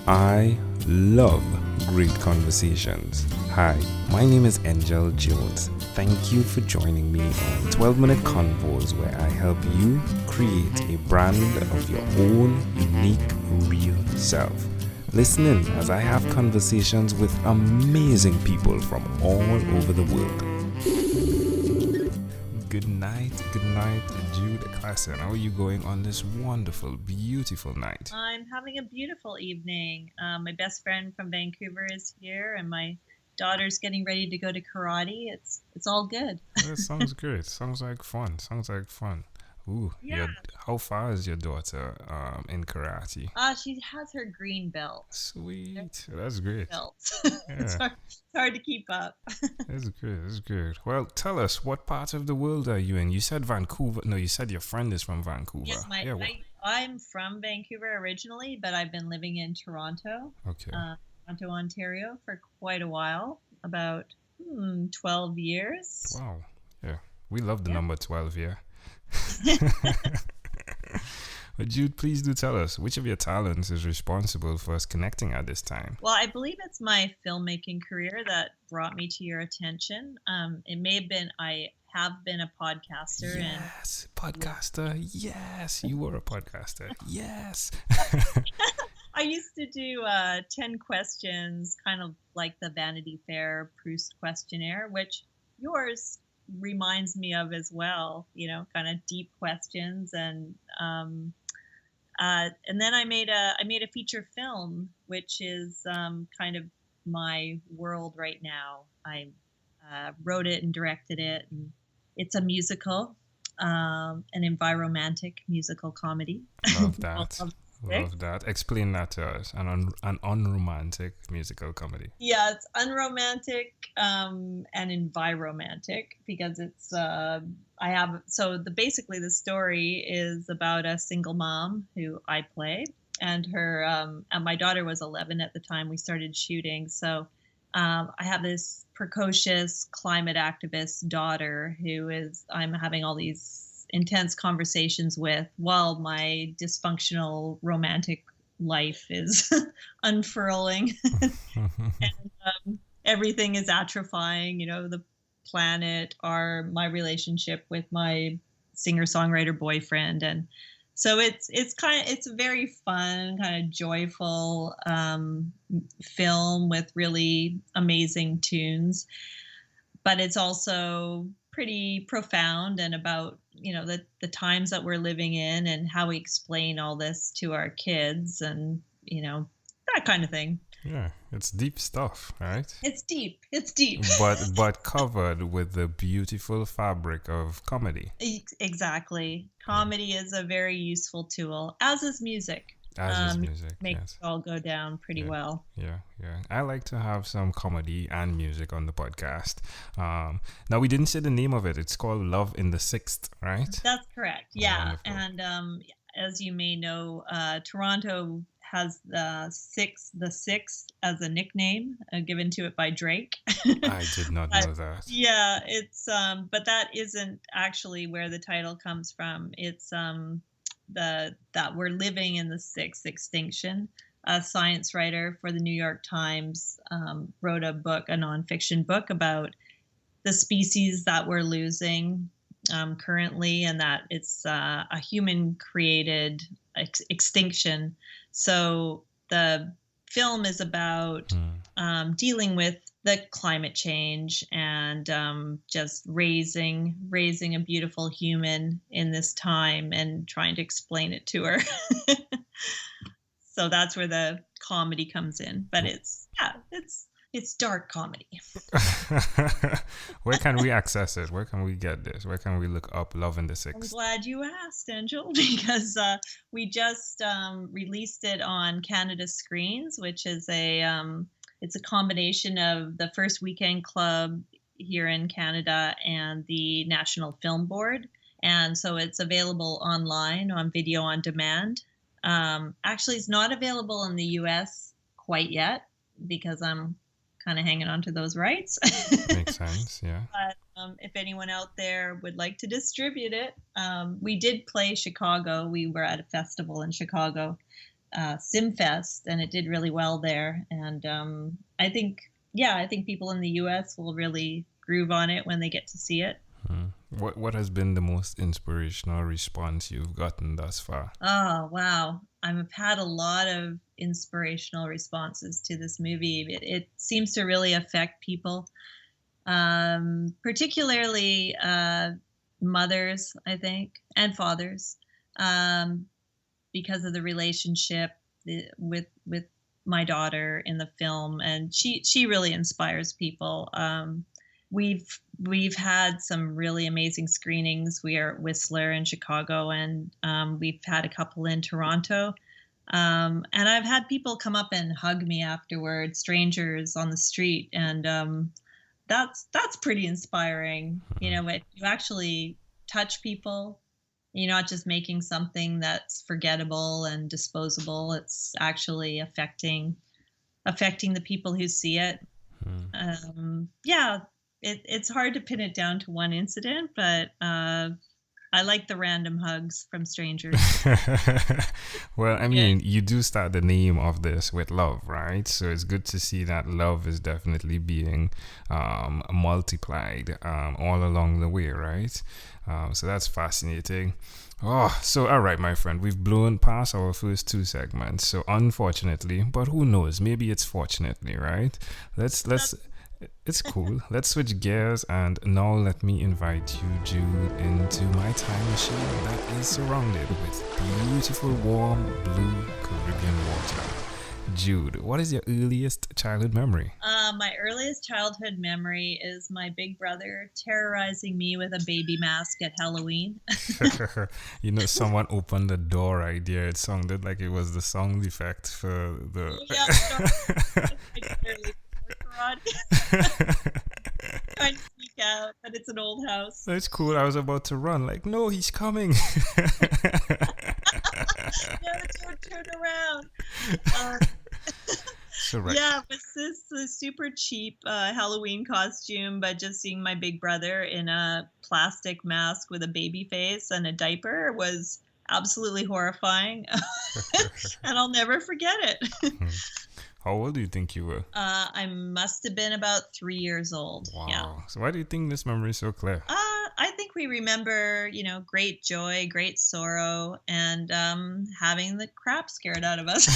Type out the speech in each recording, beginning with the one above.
I love great conversations. Hi, my name is Angel Jones. Thank you for joining me on 12-minute convos where I help you create a brand of your own unique, real self. Listen in as I have conversations with amazing people from all over the world. Good night, Jude Klassen. How are you going on this wonderful, beautiful night? I'm having a beautiful evening. My best friend from Vancouver is here, and my daughter's getting ready to go to karate. It's all good. That sounds good. Sounds like fun. Ooh, Yeah. How far is your daughter in karate? She has her green belt. Sweet. That's great. It's hard to keep up. That's good. Well, tell us, what part of the world are you in? You said Vancouver. No, you said your friend is from Vancouver. Yes, I'm from Vancouver originally, but I've been living in Toronto. Okay. Toronto, Ontario for quite a while, about 12 years. Wow. Yeah. We love the number 12 here. But Jude, please do tell us, which of your talents is responsible for us connecting at this time? Well, I believe it's my filmmaking career that brought me to your attention. It may have been, I have been a podcaster. Yes, podcaster. Yes, you were a podcaster. Yes. I used to do 10 questions, kind of like the Vanity Fair Proust questionnaire, which yours reminds me of as well, kind of deep questions. And then I made a feature film, which is kind of my world right now. I wrote it and directed it, and it's a musical, an environmental musical comedy. Love that. Love that. Explain that to us. An unromantic musical comedy. Yeah, it's unromantic and environmental because it's basically the story is about a single mom who I play, and her and my daughter was 11 at the time we started shooting. So I have this precocious climate activist daughter I'm having all these intense conversations with while my dysfunctional romantic life is unfurling and everything is atrophying, the planet, my relationship with my singer-songwriter boyfriend. And so it's a very fun, kind of joyful film with really amazing tunes, but it's also pretty profound and about the times that we're living in and how we explain all this to our kids and that kind of thing. Yeah, it's deep stuff, right? It's deep. but covered with the beautiful fabric of comedy. Exactly. Comedy is a very useful tool, as is music. Makes it all go down pretty well. Yeah. I like to have some comedy and music on the podcast. Now, we didn't say the name of it. It's called Love in the Sixth, right? That's correct. Yeah. Wonderful. And as you may know, Toronto has the sixth as a nickname given to it by Drake. I did not know that. Yeah, it's but that isn't actually where the title comes from. It's that we're living in the sixth extinction. A science writer for the New York Times wrote a nonfiction book about the species that we're losing currently, and that it's a human-created extinction. So the film is about dealing with the climate change and just raising a beautiful human in this time and trying to explain it to her. So that's where the comedy comes in. But it's dark comedy. Where can we access it? Where can we get this? Where can we look up Love in the Sixth? I'm glad you asked, Angel, because we just released it on Canada Screens, which is it's a combination of the First Weekend Club here in Canada and the National Film Board. And so it's available online on video on demand. Actually, it's not available in the US quite yet because I'm kind of hanging on to those rights. Makes sense, yeah. But if anyone out there would like to distribute it, we did play Chicago. We were at a festival in Chicago Cinefest, and it did really well there. And I think people in the U.S. will really groove on it when they get to see it. What has been the most inspirational response you've gotten thus far? Oh, wow. I've had a lot of inspirational responses to this movie. It seems to really affect people, particularly mothers, I think, and fathers, because of the relationship with my daughter in the film, and she really inspires people. We've had some really amazing screenings. We are at Whistler in Chicago, and we've had a couple in Toronto. And I've had people come up and hug me afterwards, strangers on the street, and that's pretty inspiring. You know, you actually touch people. You're not just making something that's forgettable and disposable. It's actually affecting the people who see it. It's hard to pin it down to one incident, but I like the random hugs from strangers. Well, I mean, you do start the name of this with love, right? So it's good to see that love is definitely being multiplied all along the way, right? So that's fascinating. Oh, so all right, my friend, we've blown past our first two segments. So unfortunately, but who knows? Maybe it's fortunately, right? It's cool. Let's switch gears, and now let me invite you, Jude, into my time machine that is surrounded with beautiful, warm, blue Caribbean water. Jude, what is your earliest childhood memory? My earliest childhood memory is my big brother terrorizing me with a baby mask at Halloween. You know, someone opened the door right there. It sounded like it was the sound effect for the... Trying to sneak out, but it's an old house. That's cool. I was about to run. Like, no, he's coming. No, don't turn around. Right. Yeah, it was this super cheap Halloween costume, but just seeing my big brother in a plastic mask with a baby face and a diaper was absolutely horrifying. And I'll never forget it. How old do you think you were? I must have been about 3 years old. Wow. Yeah. So why do you think this memory is so clear? I think we remember, great joy, great sorrow, and having the crap scared out of us.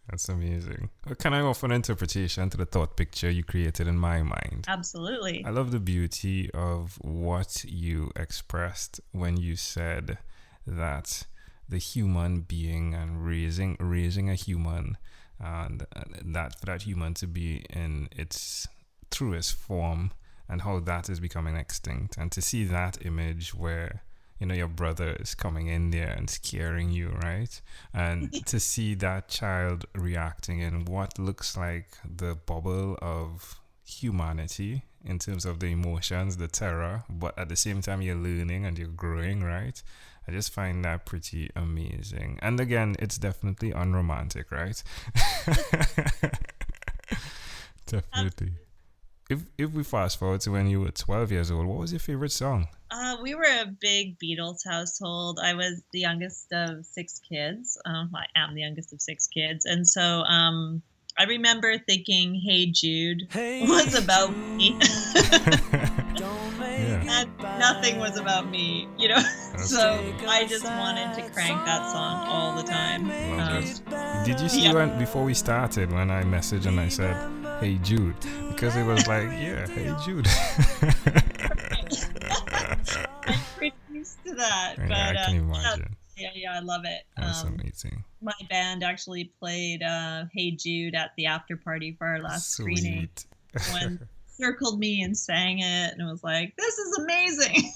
That's amazing. Can I offer an interpretation to the thought picture you created in my mind? Absolutely. I love the beauty of what you expressed when you said that the human being and raising a human, and that for that human to be in its truest form, and how that is becoming extinct, and to see that image where your brother is coming in there and scaring you, right? And to see that child reacting in what looks like the bubble of humanity in terms of the emotions, the terror, but at the same time you're learning and you're growing, right? I just find that pretty amazing. And again, it's definitely unromantic, right? Definitely. If we fast forward to when you were 12 years old, what was your favorite song? We were a big Beatles household. I was the youngest of 6 kids. I am the youngest of 6 kids. And so I remember thinking, Hey Jude was about me. And nothing was about me, So I just wanted to crank that song all the time. Did you see before we started when I messaged and I said, Hey Jude? Because it was like, yeah, Hey Jude. I'm pretty used to that. Yeah, but, I can imagine. Yeah, I love it. That's amazing. My band actually played Hey Jude at the after party for our last screening. When circled me and sang it, and it was like, this is amazing.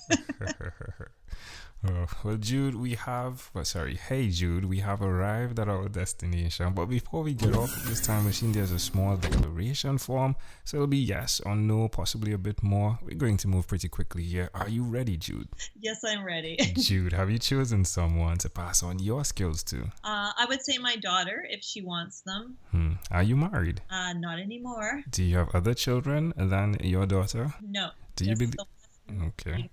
Well, Jude, Hey Jude, we have arrived at our destination. But before we get off this time machine, there's a small declaration form. So it'll be yes or no, possibly a bit more. We're going to move pretty quickly here. Are you ready, Jude? Yes, I'm ready. Jude, have you chosen someone to pass on your skills to? I would say my daughter, if she wants them. Are you married? Not anymore. Do you have other children than your daughter? No. Do you believe? Okay.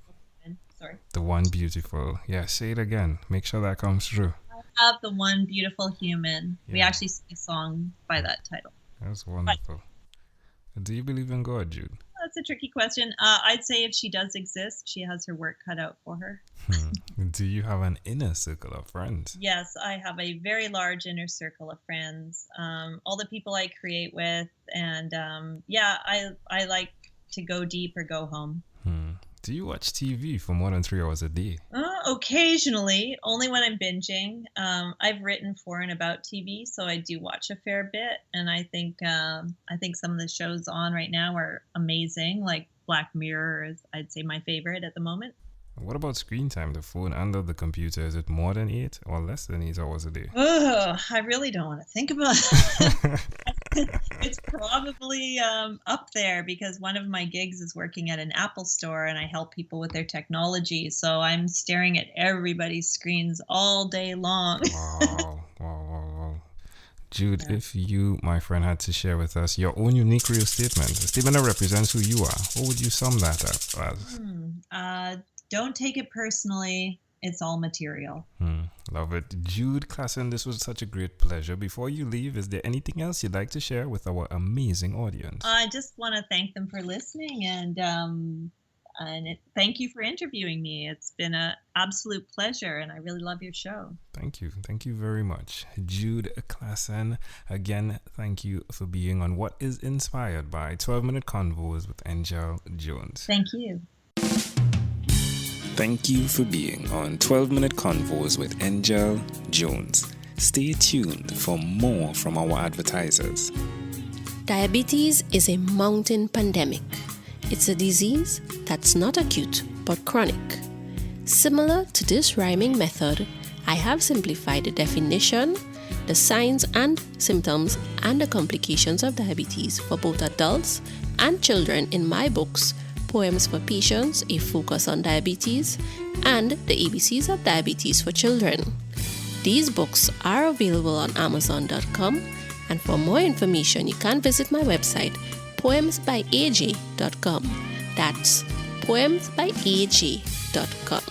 Sorry. The one beautiful. Yeah, say it again. Make sure that comes through. I have the one beautiful human. We Yeah. actually sing a song by that title. That's wonderful. Do you believe in God, Jude? That's a tricky question. I'd say if she does exist, she has her work cut out for her. Do you have an inner circle of friends? Yes, I have a very large inner circle of friends. All the people I create with, and I like to go deep or go home. Do you watch TV for more than 3 hours a day? Occasionally, only when I'm binging. I've written for and about TV, so I do watch a fair bit, and I think some of the shows on right now are amazing. Like Black Mirror is, I'd say, my favorite at the moment. What about screen time? The phone and the computer, is it more than 8 or less than 8 hours a day? I really don't want to think about it. It's probably up there because one of my gigs is working at an Apple store and I help people with their technology. So I'm staring at everybody's screens all day long. Wow. Jude, if you, my friend, had to share with us your own unique real statement, a statement that represents who you are, what would you sum that up as? Don't take it personally. It's all material. Love it. Jude Klassen, this was such a great pleasure. Before you leave, is there anything else you'd like to share with our amazing audience? I just want to thank them for listening and thank you for interviewing me. It's been an absolute pleasure and I really love your show. Thank you. Thank you very much. Jude Klassen, again, thank you for being on what is inspired by 12-Minute Convos with Angel Jones. Thank you. Thank you for being on 12-Minute Convos with Angel Jones. Stay tuned for more from our advertisers. Diabetes is a mountain pandemic. It's a disease that's not acute but chronic. Similar to this rhyming method, I have simplified the definition, the signs and symptoms, and the complications of diabetes for both adults and children in my books, Poems for Patients, A Focus on Diabetes, and The ABCs of Diabetes for Children. These books are available on Amazon.com, and for more information, you can visit my website, poemsbyaj.com. That's poemsbyaj.com.